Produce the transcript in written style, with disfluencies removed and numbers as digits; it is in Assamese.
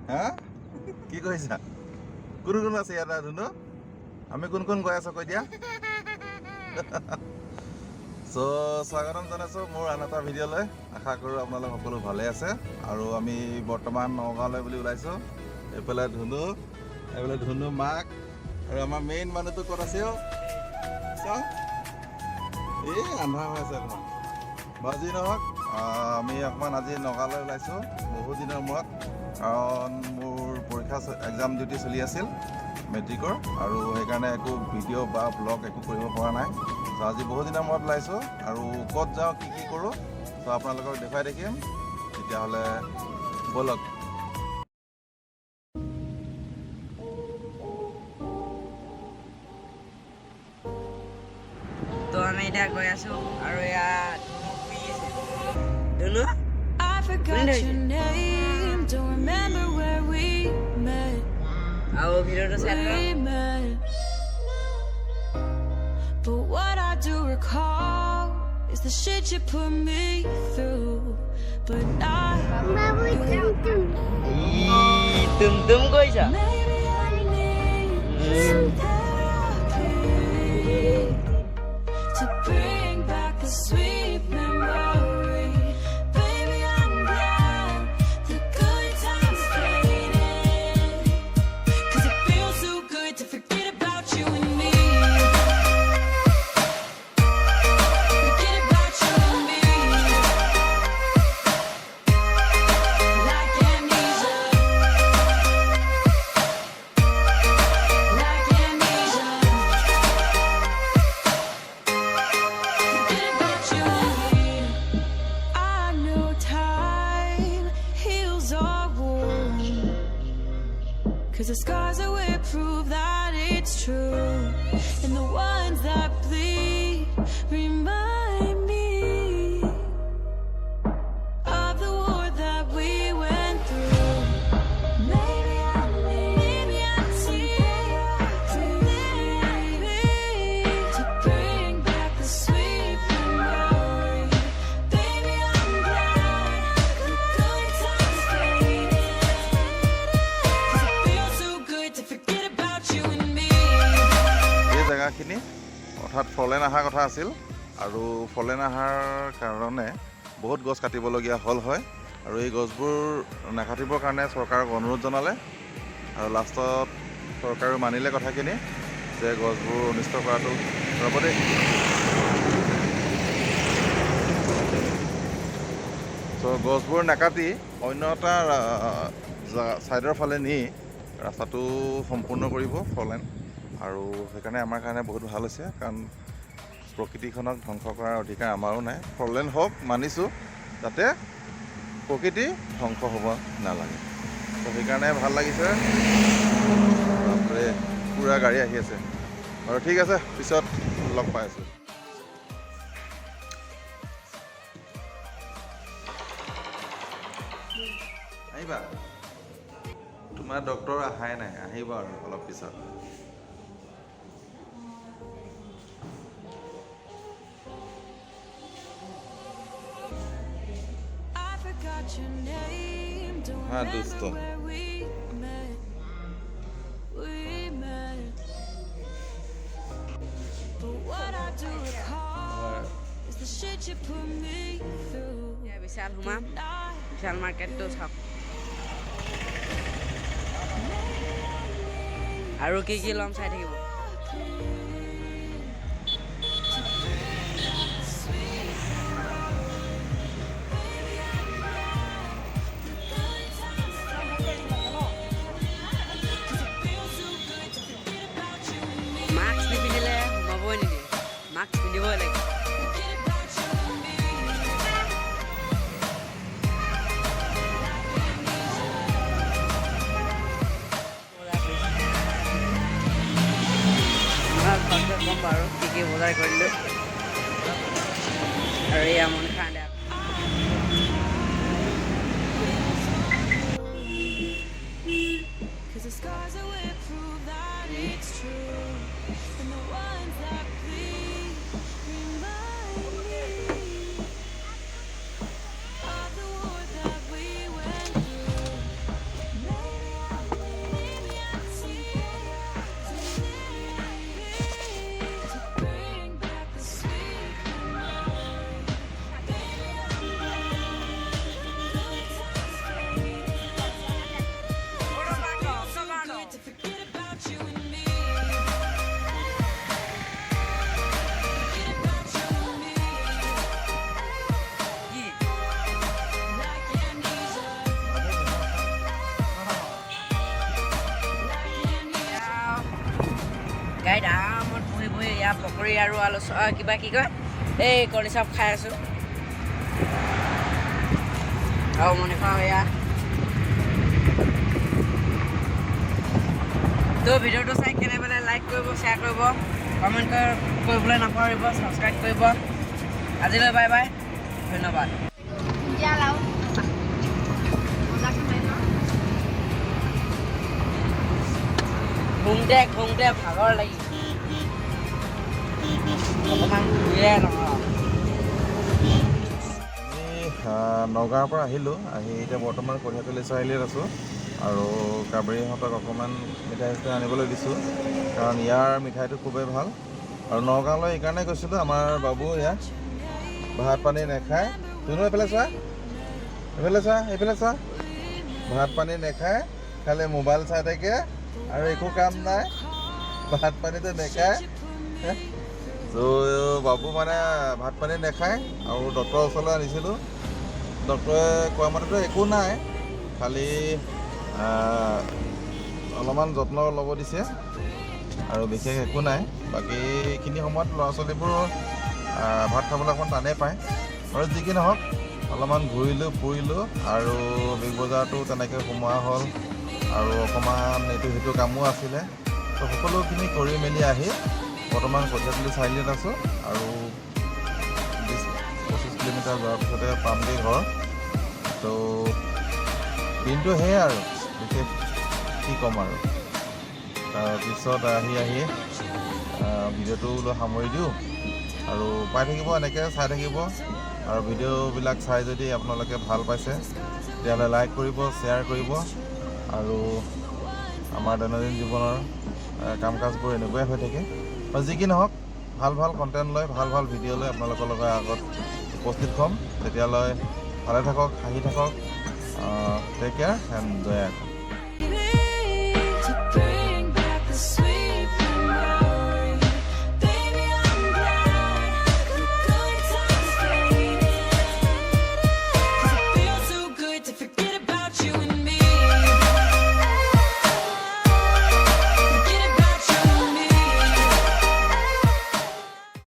হা কি কৈছা কোন কোন আছে ইয়াত ধুনু আমি কোন কোন গৈ আছো কৈ দিয়া সো স্বাগতম জনাইছো মোৰ আন এটা ভিডিঅ'লৈ আশা কৰোঁ আপোনালোক সকলো ভালে আছে আৰু আমি বৰ্তমান নগাঁৱলৈ বুলি ওলাইছো এইফালে ধুনু মাক আৰু আমাৰ মেইন মানুহটো ক'ত আছে এই আন্ধাৰ হৈ আছে অকণমান বাজি নহওক আমি অকণমান আজি নগাঁৱলৈ ওলাইছোঁ বহুত দিনৰ মূৰত কাৰণ মোৰ পৰীক্ষা এক্সাম ডিউটি চলি আছিল মেট্ৰিকৰ আৰু সেইকাৰণে একো ভিডিঅ' বা ব্লগ একো কৰিব পৰা নাই চ' আজি বহুত দিনৰ মূৰত ওলাইছোঁ আৰু ক'ত যাওঁ কি কৰোঁ চ' আপোনালোকক দেখুৱাই দেখিম তেতিয়াহ'লে ব'লক তো আমি এতিয়া গৈ আছোঁ আৰু ইয়াত ধুনু I forgot your name, don't remember where we met. আৰু ভিডিঅ'টো চাই লওঁ We met. But what I do recall is the shit you put me through. But not তুম কৈছা maybe I need some therapy to bring back the sweet memory. Baby, I'm glad the good times faded, 'cause it feels so good to forget about you and me. Forget about you and me. Like amnesia. Like amnesia. Forget about you and me. I know time heals our wounds, 'cause the scars that we prove that it's true, and the ones that bleed remind me of the war that we went through. Maybe I need to bring back the sweet memory. Baby, I'm glad the good times faded, 'cause it feels so good to forget about you and me. এই জেগাখিনি অৰ্থাৎ ফলেন অহাৰ কথা আছিল আৰু ফলেন অহাৰ কাৰণে বহুত গছ কাটিবলগীয়া হ'ল হয় আৰু এই গছবোৰ নাকাটিবৰ কাৰণে চৰকাৰক অনুৰোধ জনালে আৰু লাষ্টত চৰকাৰে মানিলে কথাখিনি যে গছবোৰ অনিষ্ট কৰাটো ৰ'ব দেই চ' গছবোৰ নাকাটি অন্য এটা ছাইডৰ ফালে নি ৰাস্তাটো সম্পূৰ্ণ কৰিব ফলেন আৰু সেইকাৰণে আমাৰ কাৰণে বহুত ভাল হৈছে কাৰণ প্ৰকৃতিখনক ধ্বংস কৰাৰ অধিকাৰ আমাৰো নাই ফলেন হওক মানিছোঁ যাতে প্ৰকৃতি ধ্বংস হ'ব নালাগে তো সেইকাৰণে ভাল লাগিছে পূৰা গাড়ী আহি আছে আৰু ঠিক আছে পিছত লগ পাই আছোঁ আহিবা তোমাৰ ডক্তৰ অহাই নাই আহিব আৰু অলপ পিছত I forgot your name, don't Ah, remember Dusto. where we met. We met. But what I do recall is the shit you put me through. এতিয়া বিশাল সোমাম Not বিশাল মাৰ্কেটটো চাওক আৰু কি ল'ম চাই থাকিব মাস্ক নিপিন্ধিলে সোমাবই নিদিয়ে মাস্ক পিন্ধিবই লাগে কম বাৰু কি বজাৰ কৰিলোঁ আৰু এয়া মন খান্দে Cause the scars that we prove that it's true, and the ones that bleed remind me of the war that we went through. Maybe গাহৰি আৰু আলু কিবা কি কয় এই কণী চপ খাই আছোঁ আৰু মনে খোৱা এয়া তো ভিডিঅ'টো চাই কেনে পেলাই লাইক কৰিব শ্বেয়াৰ কৰিব কমেণ্ট কৰিবলৈ নাপাহৰিব ছাবস্ক্ৰাইব কৰিব আজিলৈ বাই বাই ধন্যবাদ ঘুমতে ভাগৰ লাগি অকণমান ঘূৰিয়ে নহয় নগাঁৱৰ পৰা আহিলোঁ আহি এতিয়া বৰ্তমান কঢ়িয়াতলী চাৰিআলিত আছোঁ আৰু কাবেৰীহঁতক অকণমান মিঠাই চিঠাই আনিবলৈ দিছোঁ কাৰণ ইয়াৰ মিঠাইটো খুবেই ভাল আৰু নগাঁৱলৈ এইকাৰণে গৈছিলোঁ আমাৰ বাবু ইয়াত ভাত পানী নাখায় তুমিও এইফালে চোৱা এইফালে চোৱা ভাত পানী নাখায় খালি মোবাইল চাই থাকে আৰু একো কাম নাই ভাত পানীটো নাখায় ত' বাবু মানে ভাত পানী নাখায় আৰু ডক্টৰৰ ওচৰলৈ আনিছিলোঁ ডক্টৰে কোৱা মতেতো একো নাই খালি অলপমান যত্ন ল'ব দিছে আৰু বিশেষ একো নাই বাকীখিনি সময়ত ল'ৰা ছোৱালীবোৰ ভাত খাবলৈ অকণমান টানেই পায় আৰু যি কি নহওক অলপমান ঘূৰিলোঁ ফুৰিলোঁ আৰু বিগ বজাৰটো তেনেকৈ সোমোৱা হ'ল আৰু অকণমান এইটো সেইটো কামো আছিলে ত' সকলোখিনি কৰি মেলি আহি বৰ্তমান কঠীয়াতলী চাৰিআলিত আছোঁ আৰু 20-25 কিলোমিটাৰ যোৱাৰ পিছতে পামগৈ ঘৰ ত' দিনটো সেয়াই আৰু বিশেষ কি ক'ম আৰু তাৰপিছত আহি ভিডিঅ'টো সামৰি দিওঁ আৰু পাই থাকিব এনেকৈ চাই থাকিব আৰু ভিডিঅ'বিলাক চাই যদি আপোনালোকে ভাল পাইছে তেতিয়াহ'লে লাইক কৰিব শ্বেয়াৰ কৰিব আৰু আমাৰ দৈনন্দিন জীৱনৰ কাম কাজবোৰ এনেকুৱাই হৈ থাকে আৰু যি কি নহওক ভাল কণ্টেণ্ট লৈ ভাল ভিডিঅ' লৈ আপোনালোকৰ লগত আগত উপস্থিত হ'ম তেতিয়ালৈ ভালে থাকক হাঁহি থাকক টেক কেয়াৰ এণ্ড জয়